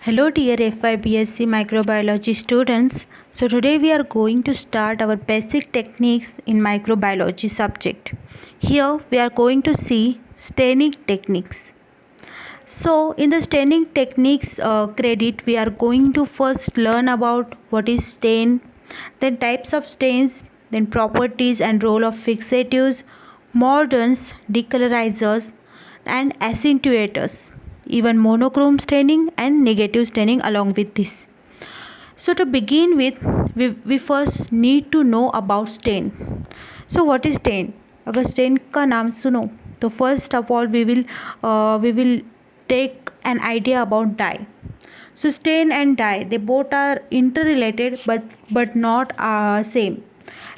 Hello dear FIBSC microbiology students. So today we are going to start our basic techniques in microbiology subject. Here we are going to see staining techniques. So in the staining techniques credit we are going to first learn about what is stain, then types of stains, then properties and role of fixatives, mordants, decolorizers and accentuators, even monochrome staining and negative staining along with this. So to begin with, we first need to know about stain. So what is stain? अगर stain का नाम सुनो तो first of all we will take an idea about dye. So stain and dye, they both are interrelated but not same.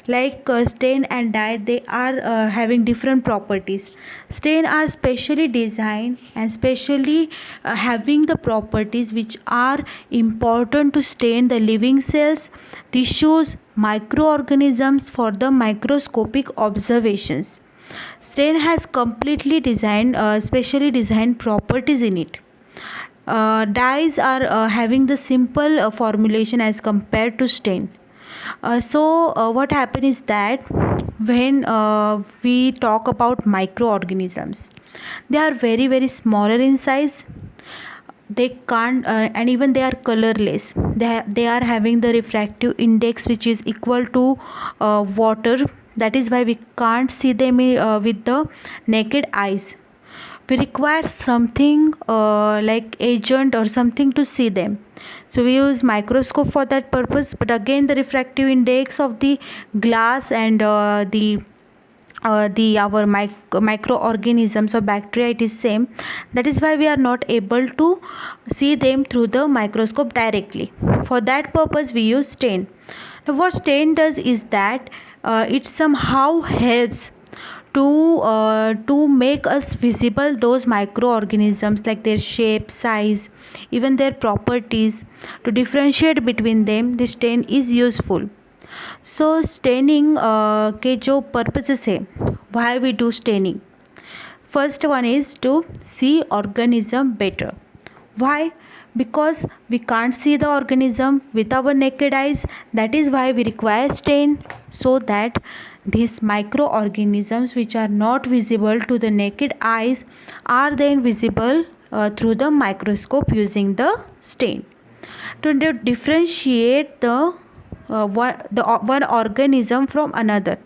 Like stain and dye, they are having different properties. Stain are specially designed and specially having the properties which are important to stain the living cells, tissues, microorganisms for the microscopic observations. Stain has completely designed specially designed properties in it. Dyes are having the simple formulation as compared to stain. What happens is that when we talk about microorganisms, they are very smaller in size. They can't and even they are colorless. They are having the refractive index which is equal to water. That is why we can't see them with the naked eyes. We require something like agent or something to see them. So we use microscope for that purpose, but again the refractive index of the glass and our microorganisms or bacteria, it is same. That is why we are not able to see them through the microscope directly. For that purpose we use stain. Now what stain does is that it somehow helps to make us visible those microorganisms, like their shape, size, even their properties. To differentiate between them, the stain is useful. So staining के जो purposes है, why we do staining? First one is to see organism better. Why? Because we can't see the organism with our naked eyes. That is why we require stain, so that these microorganisms which are not visible to the naked eyes are then visible through the microscope using the stain. To differentiate the one organism from another.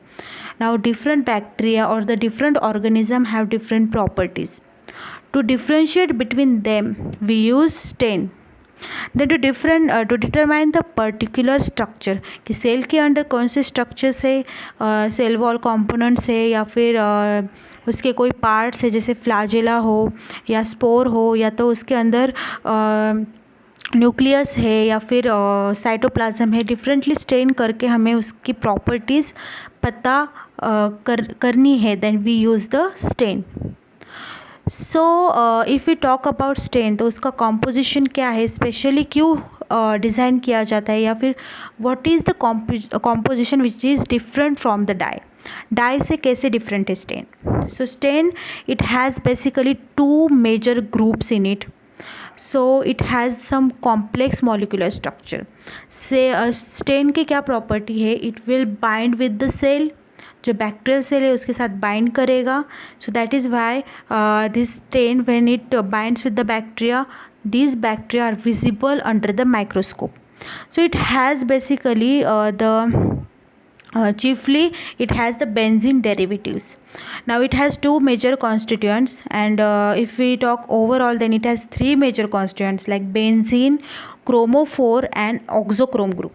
Now different bacteria or the different organism have different properties. To differentiate between them we use stain. Then to determine the particular structure कि cell के अंदर कौन से structures है, cell wall components है या फिर उसके कोई पार्ट्स है जैसे फ्लैजेला हो या स्पोर हो, या तो उसके अंदर न्यूक्लियस है या फिर साइटोप्लाज्म है. डिफरेंटली स्टेन करके हमें उसकी प्रॉपर्टीज़ पता करनी है. Then we use the stain. So if we talk about stain, तो उसका कॉम्पोजिशन क्या है, स्पेशली क्यों डिज़ाइन किया जाता है, या फिर what is the composition which is different from the dye. Dye से कैसे डिफरेंट है stain? So stain, it has basically two major groups in it. So it has some complex molecular structure. से stain की क्या property है? It will bind with the cell. जो bacterial cell है उसके साथ बाइंड करेगा. So that is why this stain when it binds with the bacteria, these bacteria are visible under the microscope. So it has basically chiefly it has the benzene derivatives. Now it has two major constituents, and if we talk overall, then it has three major constituents like benzene, chromophore and oxochrome group.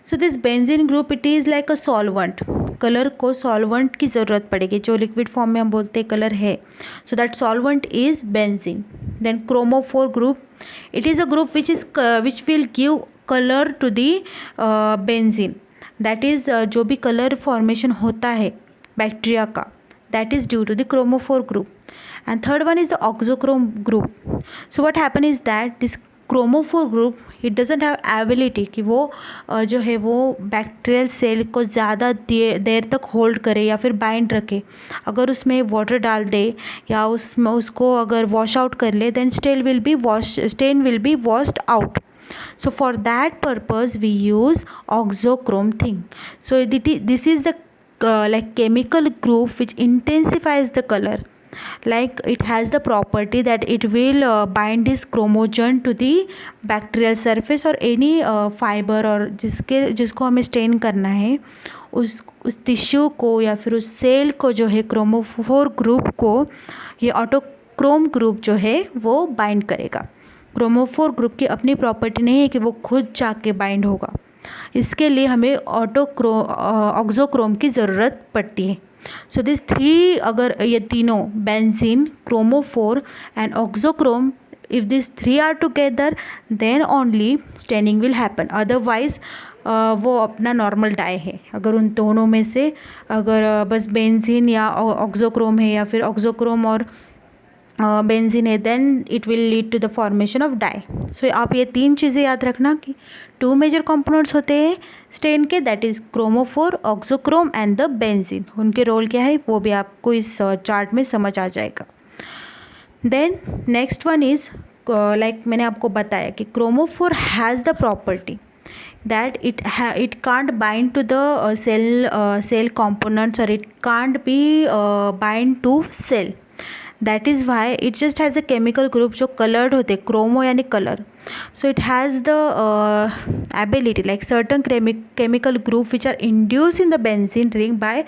So this benzene group, it is like a solvent. Colour को solvent की ज़रूरत पड़ेगी, जो liquid form में हम बोलते हैं colour है. So that solvent is benzene. Then chromophore group, it is a group which will give colour to the benzene. That is जो भी कलर फॉर्मेशन होता है बैक्टीरिया का, that is due to the chromophore group. And third one is the oxochrome group. So what happen is that this chromophore group it doesn't have ability कि वो जो है वो बैक्टीरियल सेल को ज़्यादा देर तक होल्ड करे या फिर बाइंड रखे. अगर उसमें वाटर डाल दे या उसमें उसको अगर वॉश आउट कर ले then stain will be washed out. So for that purpose we use oxochrome thing. So this is the like chemical group which intensifies the color. Like it has the property that it will bind this chromogen to the bacterial surface or any fiber और जिसको हमें stand करना है उस tissue को या फिर उस सेल को जो है क्रोमोफोर ग्रुप को ये ऑटोक्रोम ग्रुप जो है वो बाइंड करेगा. क्रोमोफोर ग्रुप की अपनी प्रॉपर्टी नहीं है कि वो खुद जाके बाइंड होगा. इसके लिए हमें ऑक्सोक्रोम की ज़रूरत पड़ती है. सो दिस थ्री अगर ये तीनों benzene, chromophore and auxochrome, if this three are together then only staining will happen. Otherwise वो अपना नॉर्मल डाई है. अगर उन दोनों में से अगर बस बेंजीन या ऑक्सोक्रोम है या फिर ऑक्सोक्रोम और बेंजीन है then it will lead to the formation of dye. So आप ये तीन चीज़ें याद रखना कि टू मेजर कंपोनेंट्स होते हैं स्टेन के, that is chromophore, auxochrome and the benzene. उनके रोल क्या है वो भी आपको इस चार्ट में समझ आ जाएगा. Then next one is like मैंने आपको बताया कि chromophore has the property that it can't bind to the cell components or it can't be bind to cell. That is why it just has a chemical group जो colored होते, chromo यानी colour. So it has the ability like certain chemical group which are induced in the benzene ring by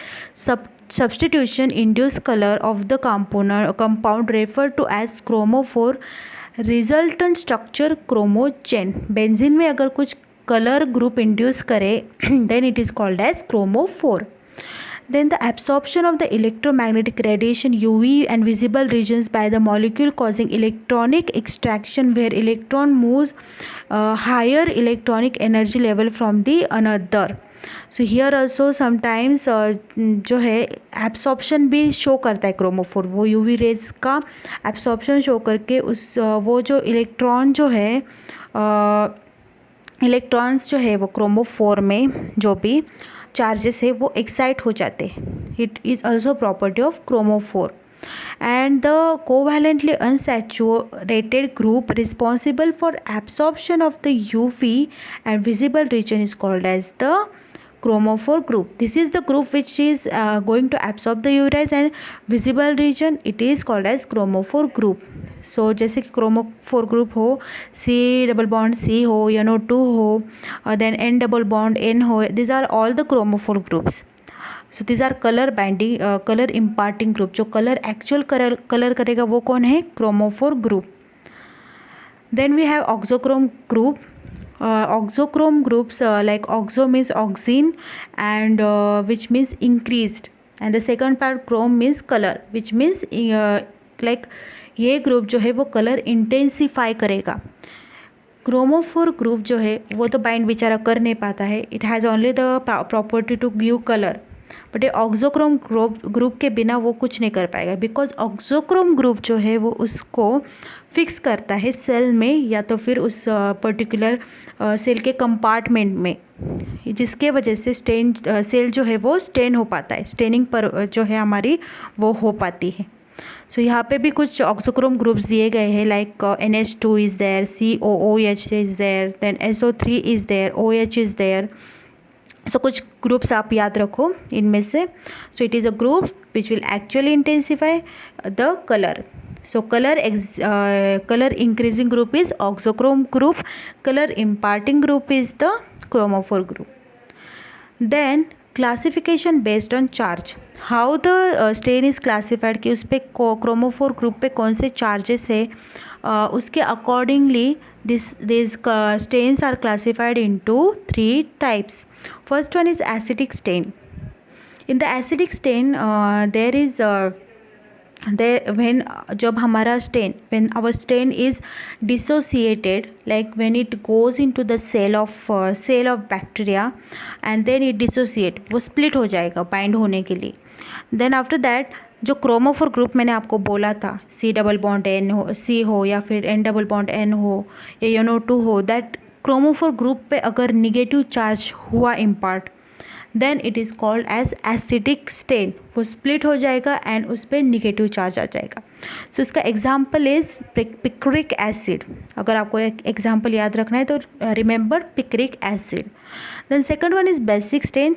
substitution induced color of the compound referred to as chromophore. Resultant structure chromogen. Benzene में अगर कुछ colour group induce करे then it is called as chromophore. Then the absorption of the electromagnetic radiation UV and visible regions by the molecule causing electronic extraction where electron moves higher electronic energy level from the another. So here also sometimes जो है absorption भी show करता है chromophore. वो UV raise का absorption show करके उस वो जो इलेक्ट्रॉन जो है इलेक्ट्रॉन्स जो है वो क्रोमोफोर में जो भी चार्जेस है वो एक्साइट हो जाते हैं. It is also property of chromophore. And the covalently unsaturated group responsible for absorption of the UV and visible region is called as the chromophore group. This is the group which is going to absorb the UV rays and visible region. It is called as chromophore group. So जैसे कि chromophore group हो, C double bond C हो, NO2 हो, then N double bond N हो. These are all the chromophore groups. So these are color binding, color imparting group. जो color actual color करेगा वो कौन है? Chromophore group. Then we have oxochrome group. Oxochrome groups like oxo means oxine and which means increased, and the second part chrome means color which means like ये group जो है वो colour intensify करेगा. Chromophore group जो है वो तो bind बेचारा कर नहीं पाता है. It has only the property to give colour, but ये ऑक्सोक्रोम ग्रुप के बिना वो कुछ नहीं कर पाएगा बिकॉज ऑक्सोक्रोम ग्रुप जो है वो उसको फिक्स करता है सेल में या तो फिर उस पर्टिकुलर सेल के कंपार्टमेंट में, जिसके वजह से सेल जो है वो स्टेन हो पाता है. स्टेनिंग पर जो है हमारी वो हो पाती है. सो यहाँ पे भी कुछ ऑक्सोक्रोम ग्रुप्स दिए गए हैं like NH2 is there, COOH is there, then SO3 is there, OH is there. So कुछ ग्रुप्स आप याद रखो इनमें से. So it is a group which will actually intensify the colour. So color increasing group is oxochrome group, color imparting group is the chromophore group. Then classification based on charge. How the stain is classified कि उस पे chromophore group पे कौन से charges है, उसके accordingly these stains are classified into 3 types. First one is acidic stain. In the acidic stain there is जब हमारा stand when our stain is dissociated, like when it goes into the cell of bacteria and then it dissociate, वो split हो जाएगा bind होने के लिए. Then after that जो chromophore group मैंने आपको बोला था, C डबल बॉन्ड N हो, C हो या फिर N डबल बॉन्ड N हो या NO2 हो, दैट क्रोमोफोर ग्रुप पे अगर निगेटिव चार्ज हुआ impart, then it is called as acidic stain. वो स्प्लिट हो जाएगा एंड उस पर निगेटिव चार्ज आ जाएगा. सो इसका एग्जाम्पल इज पिक्रिक एसिड. अगर आपको एक एग्जाम्पल याद रखना है तो remember picric acid. Then second one is basic stain.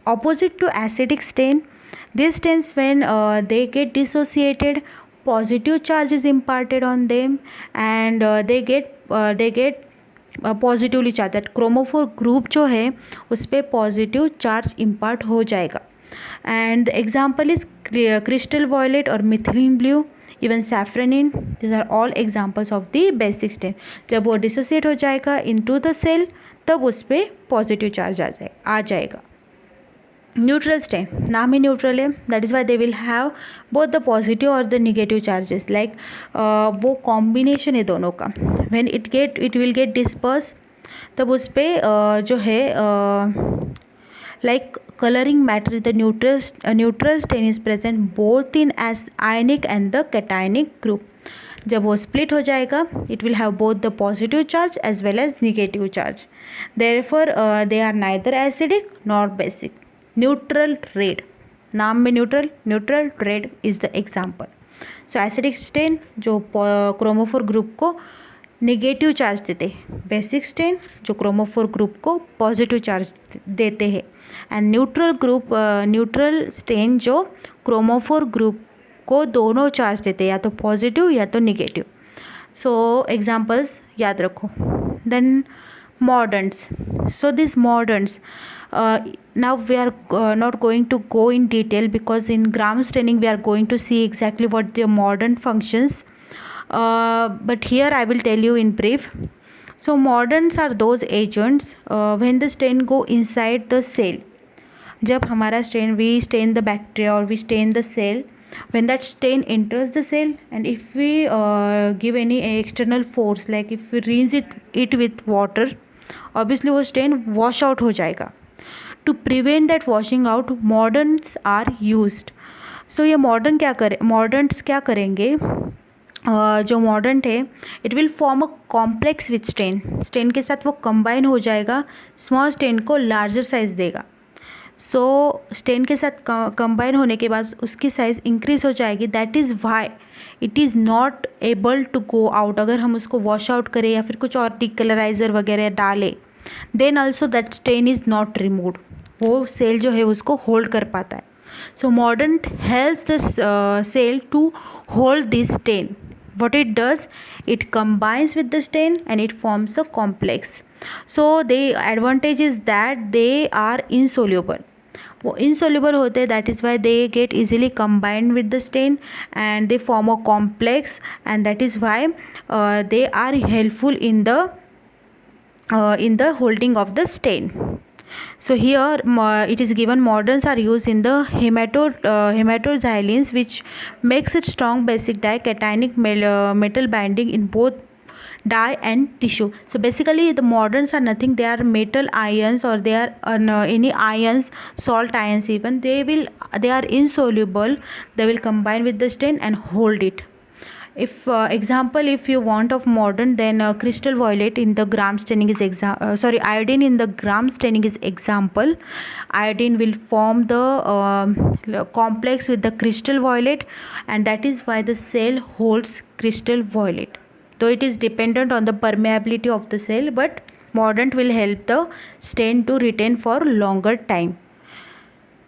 Opposite to acidic stain, these stains when they get dissociated, positive charge is imparted on them and they get positively charge. That chromophore group जो है उस पर positive charge impart हो जाएगा. And example is crystal violet और methylene blue, even safranin. This are all examples of the basic stain. जब वो dissociate हो जाएगा इनटू द सेल तब उस पर पॉजिटिव चार्ज आ जाएगा. न्यूट्रल स्टेन, नाम ही न्यूट्रल है, that is why they will have both the positive और द निगेटिव चार्जेस. लाइक वो कॉम्बिनेशन है दोनों का. When it will get disperse तब उस पर जो है like colouring matter, the neutral stain is present both in as ionic and the cationic group. जब वो स्प्लिट हो जाएगा it will have both the positive charge as well as negative charge. Therefore they are neither acidic nor basic. Neutral red, नाम में neutral red is the example. So acidic stain जो chromophore group को negative charge देते हैं, basic stain जो chromophore group को positive charge देते हैं, एंड न्यूट्रल स्टेन जो क्रोमोफोर ग्रुप को दोनों चार्ज देते हैं, या तो पॉजिटिव या तो निगेटिव. सो एग्जाम्पल्स याद रखो. Then moderns. So these moderns, now we are not going to go in detail because in gram staining we are going to see exactly what the modern functions, but here I will tell you in brief. So moderns are those agents when the stain go inside the cell. जब हमारा stain, we stain the bacteria or we stain the cell, when that stain enters the cell and if we give any external force, like if we rinse it with water, obviously वो stain wash out हो जाएगा. To prevent that washing out mordants are used. So ये mordants क्या करेंगे, जो मॉडर्न है it will form a complex with stain के साथ वो कंबाइन हो जाएगा, स्मॉल स्टेन को लार्जर साइज देगा. सो स्टेन के साथ कंबाइन होने के बाद उसकी साइज़ इंक्रीज हो जाएगी. That is why it is not able to go out. अगर हम उसको वॉश आउट करें या फिर कुछ और डिकलराइजर वगैरह डालें, then also that stain is not removed. वो सेल जो है उसको होल्ड कर पाता है. So modern helps the cell to hold this stain. what it does, it combines with the stain and it forms a complex. So the advantage is that they are insoluble. वो insoluble होते हैं, that is why they get easily combined with the stain and they form a complex, and that is why they are helpful in the holding of the stain. So here it is given moderns are used in the hematoxylins, which makes it strong basic dye cationic metal binding in both dye and tissue. So basically the moderns are nothing, they are metal ions, or they are any ions, salt ions even. They are insoluble, they will combine with the stain and hold it. If example, if you want of modern, then crystal violet in the gram staining is iodine in the gram staining is example. Iodine will form the complex with the crystal violet, and that is why the cell holds crystal violet. Though it is dependent on the permeability of the cell, but mordant will help the stain to retain for longer time.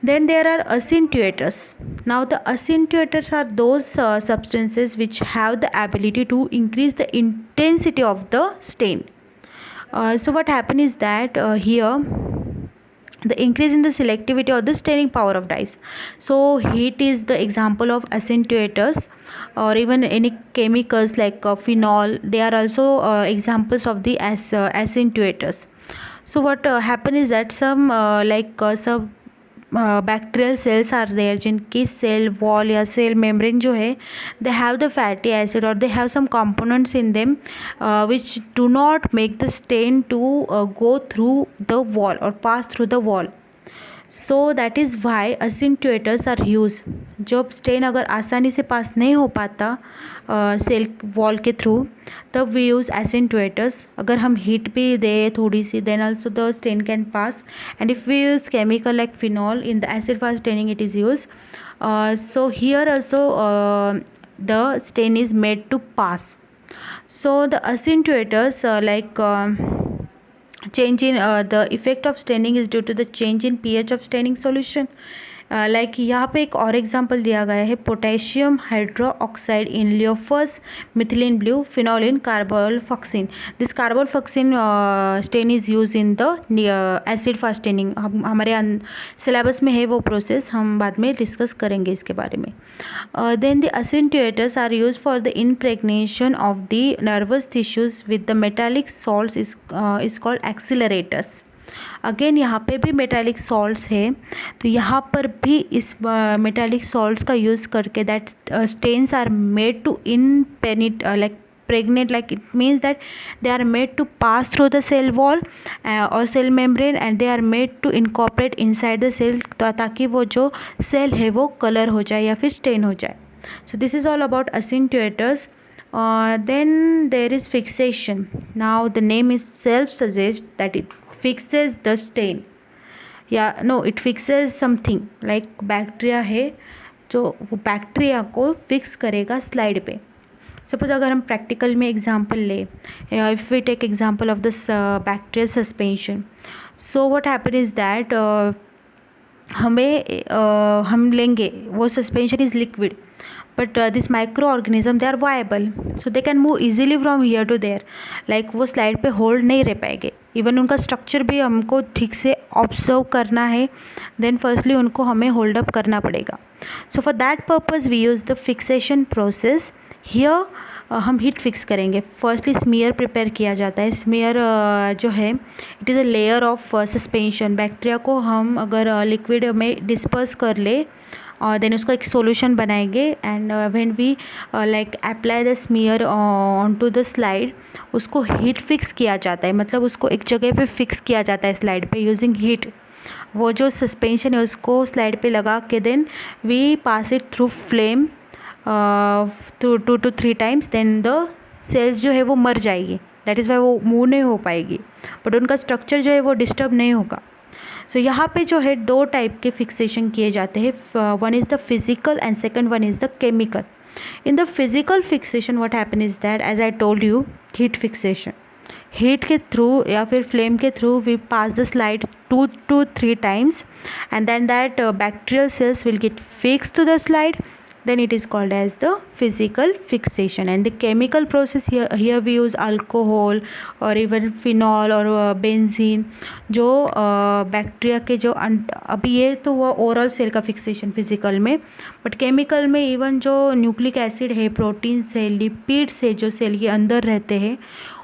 Then there are accentuators. Now the accentuators are those substances which have the ability to increase the intensity of the stain. So what happens is that here the increase in the selectivity or the staining power of dyes. So heat is the example of accentuators, or even any chemicals like phenol, they are also examples of the accentuators. So what happen is that some some bacterial cells are there, जिनकी cell wall या cell membrane जो है, they have the fatty acid और they have some components in them which do not make the stain to go through the wall और pass through the wall. So that is why accentuators are use. जब stain अगर आसानी से pass नहीं हो पाता cell wall के through, तब वी यूज़ असिंटुएटर्स। अगर हम हीट भी दे थोड़ी सी, then also the stain can pass. And if we use chemical like phenol in the acid fast staining it is use. So here also the stain is made to pass. So the acentuators change in the effect of staining is due to the change in pH of staining solution. Like यहाँ पे एक और example दिया गया है, potassium hydroxide in Loeffler's methylene blue phenol in carbolfuchsin. This carbolfuchsin stain is use in the acid fast staining. हमारे syllabus में है वो प्रोसेस, हम बाद में डिस्कस करेंगे इसके बारे में। Then the accentuators are use for the impregnation of the nervous tissues with the metallic salts is called accelerators. Again यहाँ पे भी मेटालिक सॉल्ट्स है, तो यहाँ पर भी इस मेटालिक सॉल्ट्स का यूज़ करके that stains are made to pregnant, like it means that they are made to pass through the cell wall or cell membrane, and they are made to incorporate inside the cell, ताकि वो जो cell है वो colour हो जाए या फिर stand हो जाए। So this is all about acentuators. Then there is fixation. Now the name is self suggests that it fixes the stain. It fixes something like bacteria है जो वो बैक्टीरिया को फिक्स करेगा स्लाइड पे। सपोज अगर हम प्रैक्टिकल में example ले, if we take example of this bacterial suspension, so what happen is that हम लेंगे वो suspension is liquid, but this micro organism they are viable, so they can move easily from here to there. Like वो slide पे hold नहीं रह पाएंगे, even उनका structure भी हमको ठीक से ऑब्जर्व करना है, देन फर्स्टली उनको हमें होल्ड अप करना पड़ेगा। So for that purpose we use the fixation process. Here हम हीट फिक्स करेंगे। फर्स्टली स्मीयर प्रिपेयर किया जाता है। स्मीयर जो है it is a layer of suspension. Bacteria को हम अगर लिक्विड में डिस्पर्स कर ले और देन उसका एक सॉल्यूशन बनाएंगे, and when we like apply the smear on to the slide, उसको हीट फिक्स किया जाता है, मतलब उसको एक जगह पे फिक्स किया जाता है स्लाइड पे यूजिंग हीट। वो जो सस्पेंशन है उसको स्लाइड पे लगा के then we pass it through flame 2 to 3 times, then the cells जो है वो मर जाएगी, दैट इज़ वाई वो मूव नहीं हो पाएगी, बट उनका स्ट्रक्चर जो है वो डिस्टर्ब नहीं होगा। सो यहाँ पे जो है 2 टाइप के फिक्सेशन किए जाते हैं, one is the physical and second one is the chemical. In the physical fixation what happen is that, as I told you, heat fixation, heat के थ्रू या फिर फ्लेम के through we pass the slide 2 to 3 times, and then that bacterial cells will get fixed to the slide, then it is called as the physical fixation. And the chemical process here we use alcohol or even phenol or benzene, जो bacteria के जो अभी ये तो वो oral cell का fixation physical में, but chemical में इवन जो न्यूक्लिक एसिड है, प्रोटीन्स है, लिपिड्स है जो सेल के अंदर रहते हैं,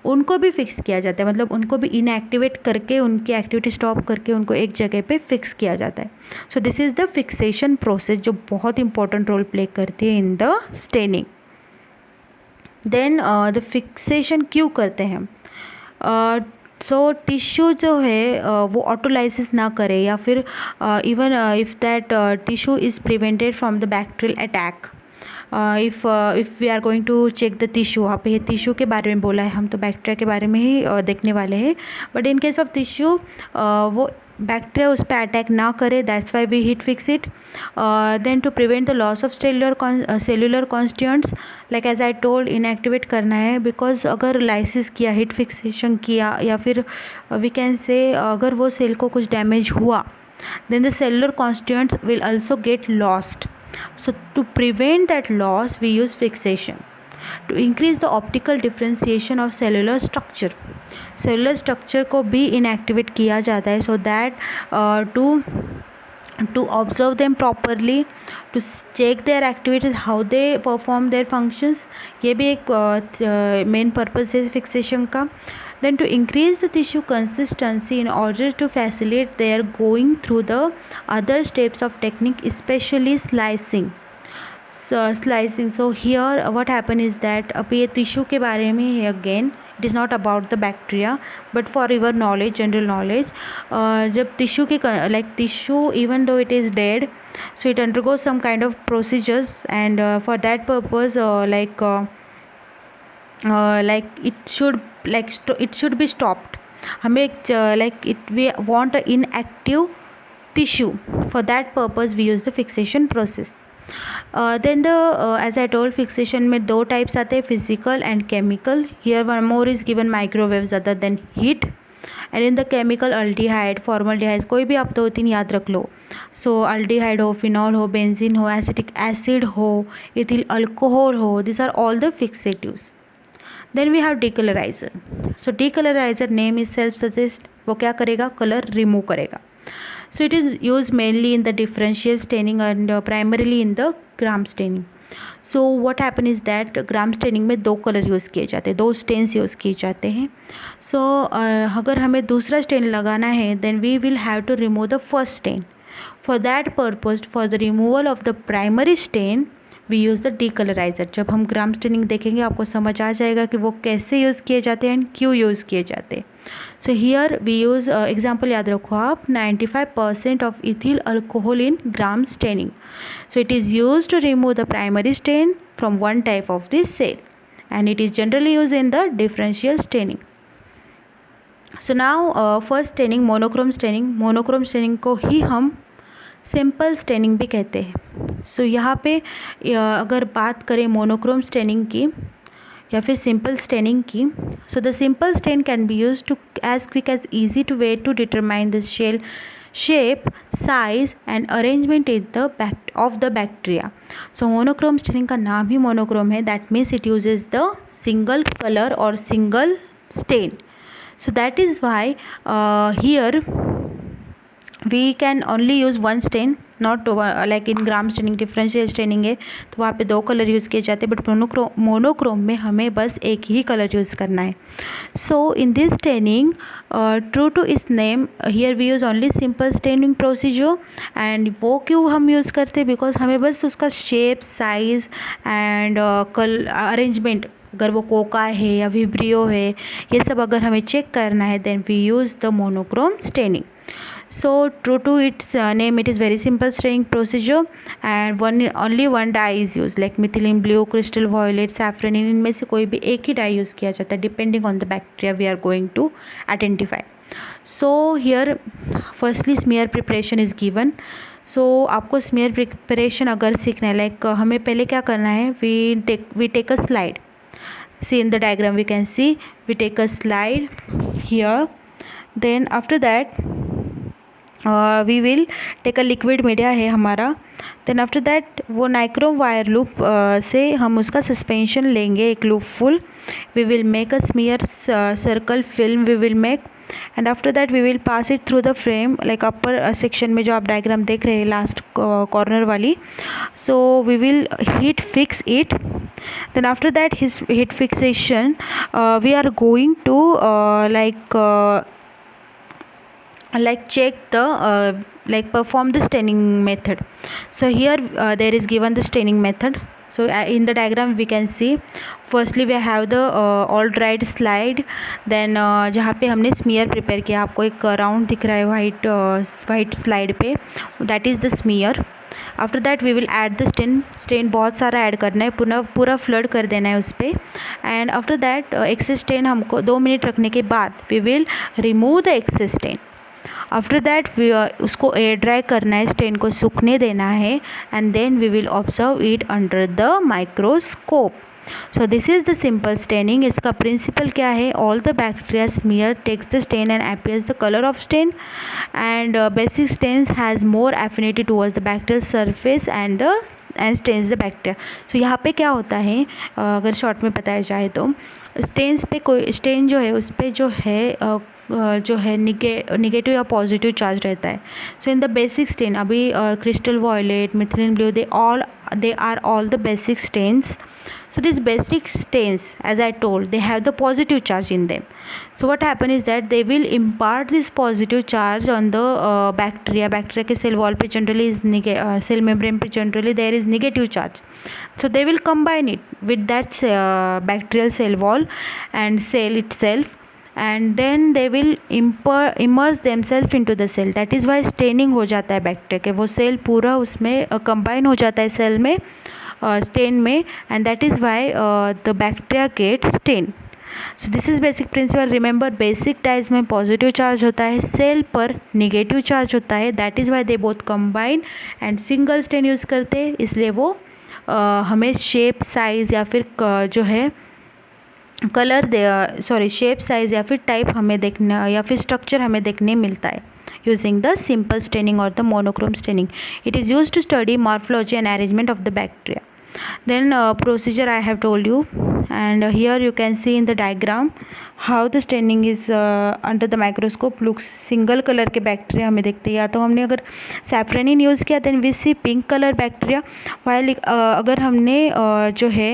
उनको भी फिक्स किया जाता है, मतलब उनको भी इनएक्टिवेट करके उनकी एक्टिविटी स्टॉप करके उनको एक जगह पे फिक्स किया जाता है। So this is the fixation process जो बहुत इंपॉर्टेंट रोल प्ले करती है in the staining. Then the fixation क्यों करते हैं? सो टिश्यू जो है वो ऑटोलाइसिस ना करे, या फिर even if that tissue is prevented from the bacterial attack, if we are going to check the tissue, वहाँ पे टिश्यू के बारे में बोला है, हम तो बैक्टीरिया के बारे में ही देखने वाले हैं, but in case of tissue वो बैक्टीरिया उस पर अटैक ना करे, that's why we heat fix it. Then to prevent the loss of cellular constituents, like as I told, inactivate करना है, बिकॉज अगर लाइसिस किया, हीट फिक्सेशन किया, या फिर वी कैन से अगर वो सेल को कुछ डैमेज हुआ, then the cellular constituents will also get lost. So to prevent that loss we use fixation to increase the optical differentiation of cellular structure. Cellular structure को भी inactivate किया जाता है, so that to observe them properly, to check their activities, how they perform their functions, ये भी एक main purpose है fixation का. Then to increase the tissue consistency in order to facilitate their going through the other steps of technique, especially slicing. So here what happen is that अब ये tissue के बारे में है again, it is not about the bacteria, but for your knowledge, general knowledge, जब tissue की like tissue even though it is dead, so it undergoes some kind of procedures, and for that purpose it should be stopped. हमें like it we want an inactive tissue. For that purpose we use the fixation process. Then the as I told, fixation में दो types आते हैं, physical and chemical. Here one more is given, microwaves other than heat. And in the chemical aldehyde, formaldehyde, कोई भी आप 2-3 याद रख लो. सो अल्डिहाइड हो, फिनॉल हो, बेंजीन हो, एसिटिक एसिड हो, इथिल अल्कोहल हो, this are all the fixatives. Then we have decolouriser. So decolouriser name is self suggest, वो क्या करेगा, कलर रिमूव करेगा. So it is use mainly in the differential staining and primarily in the gram staining. So what happen is that gram staining में 2 colour use किए जाते हैं, 2 stains use किए जाते हैं. सो अगर हमें दूसरा स्टेन लगाना है, then we will have to remove the first stain. For that purpose, for the removal of the primary stain we use the decolouriser. जब हम ग्राम स्टेनिंग देखेंगे आपको समझ आ जाएगा कि वो कैसे यूज़ किए जाते हैं एंड क्यों यूज़ किए जाते हैं. So here we use example याद रखो आप, 95% of ethyl alcohol in Gram staining. So it is used to remove the primary stain from one type of this cell, and it is generally used in the differential staining. So now first staining, monochrome staining. monochrome staining को ही हम simple staining भी कहते हैं. सो यहाँ पे अगर बात करें मोनोक्रोम स्टेनिंग की या फिर सिंपल स्टेनिंग की, so the simple stain can be use to as quick as easy to way to determine the cell shape, size and arrangement of the bacteria. So monochrome staining का नाम ही monochrome है, that means it uses the single color or single stain. So that is why here we can only use one stain, not like in gram staining, differential staining है तो वहाँ पे 2 colour use किए जाते हैं, but monochrome में हमें बस एक ही कलर यूज़ करना है. So in this staining, true to its name, here we use only simple staining procedure. And वो क्यों हम यूज़ करते हैं, बिकॉज हमें बस उसका शेप, साइज़ एंड अरेंजमेंट, अगर वो कोका है या विब्रियो है, ये सब अगर हमें चेक करना है, then we use the monochrome staining. So true to its name, it is very simple staining procedure, and only one dye is used, like methylene blue, crystal violet, saffron. इनमें से कोई भी एक ही dye यूज़ किया जाता है depending on the bacteria we are going to identify. So here firstly smear preparation is given. So आपको smear preparation अगर सीखना है, like हमें पहले क्या करना है, we take a slide. See in the diagram we can see we take a slide here. Then after that we will take a liquid media है हमारा. देन आफ्टर दैट वो नाइक्रोम वायर लूप से हम उसका suspension लेंगे, एक loop full. We will make a smear circle film we will make, and after that we will pass it through the frame, like upper section में जो आप diagram देख रहे हैं लास्ट कॉर्नर वाली. So we will heat fix it. Then after that his heat fixation we are going to like check the like perform the staining method. So here there is given the staining method. So in the diagram we can see firstly we have the all dried slide. then जहाँ पे हमने smear prepare किया, आपको एक round दिख रहा है white slide पे, that is the smear. After that we will add the stain बहुत सारा ऐड करना है, पूरा फ्लड कर देना है उस पर. And after that excess stain हमको 2 मिनट रखने के बाद we will remove the excess stain. After that उसको एयर ड्राई करना है, स्टेन को सूखने देना है, and then we will observe it under the microscope. So this is the simple staining. इसका प्रिंसिपल क्या है, all the bacteria smear takes the stain and appears the colour of stain, and basic stains has more affinity towards the bacterial surface and stains the bacteria. So यहाँ पे क्या होता है, अगर short में बताया जाए तो स्टेन्स पे कोई स्टेन जो है उस पर जो है निगेटिव या पॉजिटिव चार्ज रहता है. So in the basic stain, अभी crystal violet, methylene blue, they are all the basic stains. So these basic stains, as I told, they have the positive charge in them. So what happen is that they will impart this positive charge on the bacteria. Bacteria के cell wall पे generally is cell membrane पे generally there is negative charge. So they will combine it with that bacterial cell wall and cell itself, and then they will immerse themselves into the cell. That is why staining हो जाता है bacteria के, वो cell पूरा उसमें combine हो जाता है सेल में stain में, and that is why the bacteria get stained. So this is basic principle. Remember, basic dyes में positive charge होता है, सेल पर negative charge होता है. That is why they both combine and single stain use करते हैं. इसलिए वो हमें शेप साइज़ या फिर जो है कलर शेप साइज़ या फिर टाइप हमें देखना या फिर स्ट्रक्चर हमें देखने मिलता है using the simple staining or the monochrome staining. It is used to study morphology and arrangement of the bacteria. Then procedure I have told you, and here you can see in the diagram how the staining is under the microscope looks. Single colour के bacteria हमें देखते हैं, या तो हमने अगर safranin use किया then we see pink colour bacteria, while अगर हमने जो है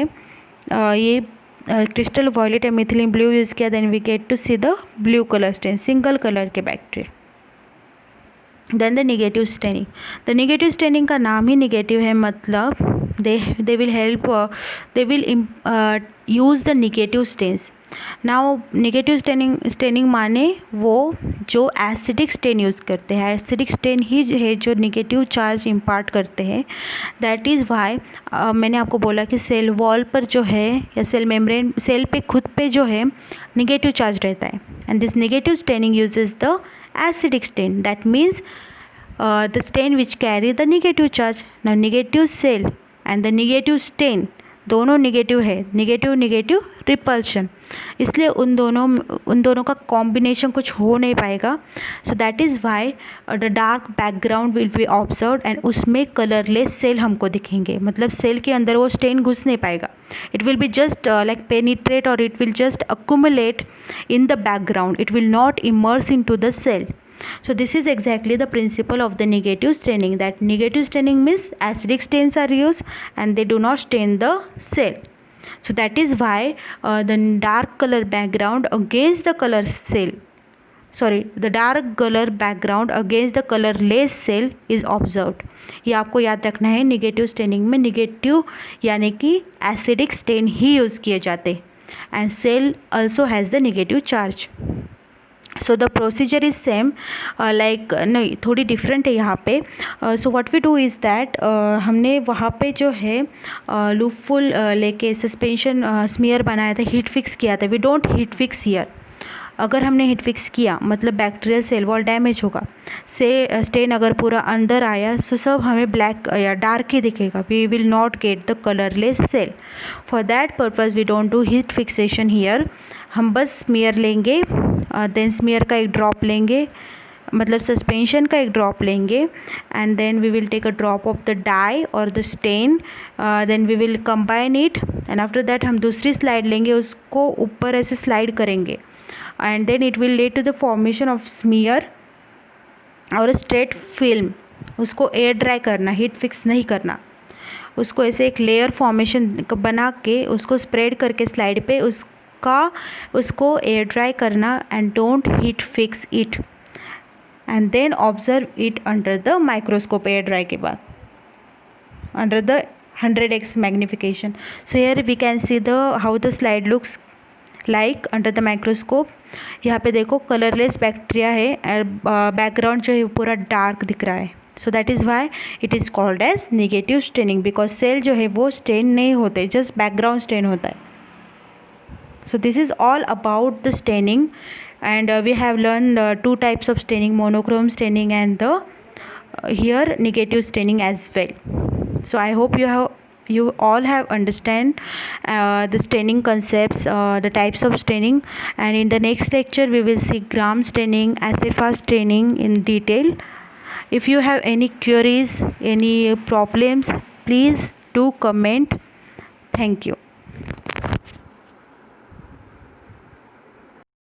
ये क्रिस्टल वॉयलेट या मिथिलीन ब्लू यूज़ किया then we get to see the blue colour stain, single colour के bacteria. Then the negative staining. The negative staining का नाम ही नेगेटिव है, मतलब they will help they will use the negative stains. Now negative staining माने वो जो acidic stain use करते हैं. एसिडिक स्टेन ही है जो नेगेटिव चार्ज इम्पार्ट करते हैं. दैट इज़ वाई मैंने आपको बोला कि सेल वॉल पर जो है या सेल मेम्ब्रेन सेल पे खुद पे जो है नेगेटिव चार्ज रहता है, and this negative staining uses the acidic stain. That means the stain which carry the negative charge. Now negative cell and the negative stain दोनों नेगेटिव है, नेगेटिव नेगेटिव रिपल्शन, इसलिए उन दोनों का कॉम्बिनेशन कुछ हो नहीं पाएगा. सो that is why the dark background will be observed and उसमें कलरलेस सेल हमको दिखेंगे, मतलब सेल के अंदर वो स्टेन घुस नहीं पाएगा. It will be just like penetrate और it will just accumulate in the background, it will not immerse in to the cell. So this is exactly the principle of the negative staining, that negative staining means acidic stains are used and they do not stain the cell. So that is why the dark color background against the color cell, the dark color background against the colorless cell is observed. ये आपको याद रखना है. Negative staining में negative यानी कि acidic stand ही use किए जाते, and cell also has the negative charge. So the procedure is same, like नहीं थोड़ी डिफरेंट है यहाँ पे. So what we do is that हमने वहाँ पे जो है लूपफुल लेके सस्पेंशन स्मीयर बनाया था, हीट फिक्स किया था. We don't heat fix here. अगर हमने हीट फिक्स किया मतलब बैक्टीरियल सेल वॉल डैमेज होगा, से स्टेन अगर पूरा अंदर आया सो सब हमें ब्लैक या डार्क ही दिखेगा. We will not get the colourless cell. For that purpose we don't do heat fixation here. हम बस स्मीयर लेंगे, देन स्मीयर का एक ड्रॉप लेंगे, मतलब सस्पेंशन का एक ड्रॉप लेंगे, and then we will take a drop of the dye और the stain, then we will combine it, and after that हम दूसरी स्लाइड लेंगे, उसको ऊपर ऐसे स्लाइड करेंगे, and then it will lead to the formation of smear और straight film. उसको एयर ड्राई करना, हीट फिक्स नहीं करना. उसको ऐसे एक लेयर फॉर्मेशन बना के उसको स्प्रेड करके स्लाइड पे उसको एयर ड्राई करना, and don't heat fix it, and then observe it under the microscope. Air dry के बाद under the 100x magnification. So here we can see the how the slide looks like under the microscope. यहाँ पे देखो colourless bacteria है, background जो है पूरा dark दिख रहा है. So that is why it is called as negative staining, because cell जो है वो स्टेन नहीं होते, जस्ट बैकग्राउंड स्टेन होता है. So this is all about the staining, and we have learned two types of staining, monochrome staining and the here negative staining as well. So I hope you all have understand the staining concepts, the types of staining, and in the next lecture we will see gram staining, acephate staining in detail. If you have any queries, any problems, please do comment. Thank you.